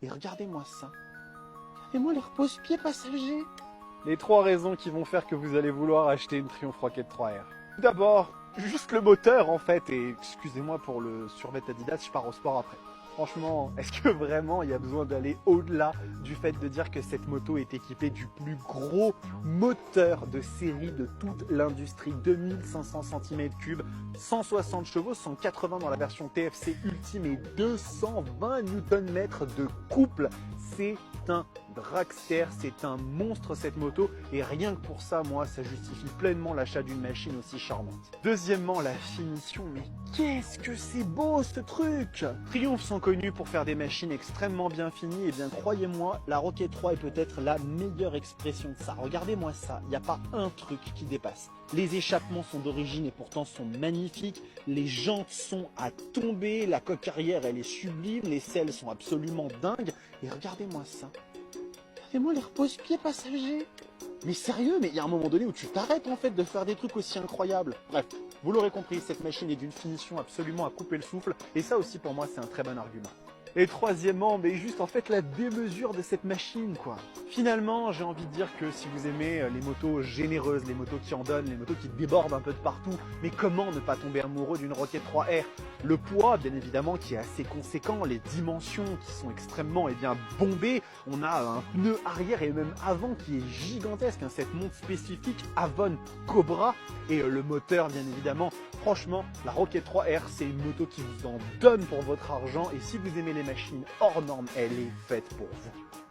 Et regardez-moi ça. Regardez-moi les repose-pieds passagers. Les 3 raisons qui vont faire que vous allez vouloir acheter une Triumph Rocket 3R. Tout d'abord, juste le moteur en fait, et excusez-moi pour le survêt Adidas, je pars au sport après. Franchement, est-ce que vraiment il y a besoin d'aller au-delà du fait de dire que cette moto est équipée du plus gros moteur de série de toute l'industrie, 2500 cm3, 160 chevaux, 180 dans la version TFC Ultime et 220 Nm de couple. C'est un dragster, c'est un monstre cette moto et rien que pour ça, moi, ça justifie pleinement l'achat d'une machine aussi charmante. Deuxièmement, la finition, mais qu'est-ce que c'est beau ce truc! Triumph sont connus pour faire des machines extrêmement bien finies et bien croyez-moi, la Rocket 3 est peut-être la meilleure expression de ça. Regardez-moi ça, il n'y a pas un truc qui dépasse. Les échappements sont d'origine et pourtant sont magnifiques, les jantes sont à tomber, la coque arrière elle est sublime, les selles sont absolument dingues et regardez-moi ça. Regardez-moi les repose-pieds passagers. Mais sérieux, mais il y a un moment donné où tu t'arrêtes en fait de faire des trucs aussi incroyables. Bref, vous l'aurez compris, cette machine est d'une finition absolument à couper le souffle et ça aussi pour moi c'est un très bon argument. Et troisièmement, mais juste en fait la démesure de cette machine quoi. Finalement, j'ai envie de dire que si vous aimez les motos généreuses, les motos qui en donnent, les motos qui débordent un peu de partout, mais comment ne pas tomber amoureux d'une Rocket 3R? Le poids, bien évidemment, qui est assez conséquent, les dimensions qui sont extrêmement bombées, on a un pneu arrière et même avant qui est gigantesque, hein, cette montre spécifique Avon Cobra et le moteur bien évidemment. Franchement, la Rocket 3R, c'est une moto qui vous en donne pour votre argent et si vous aimez les machines hors normes, elle est faite pour vous.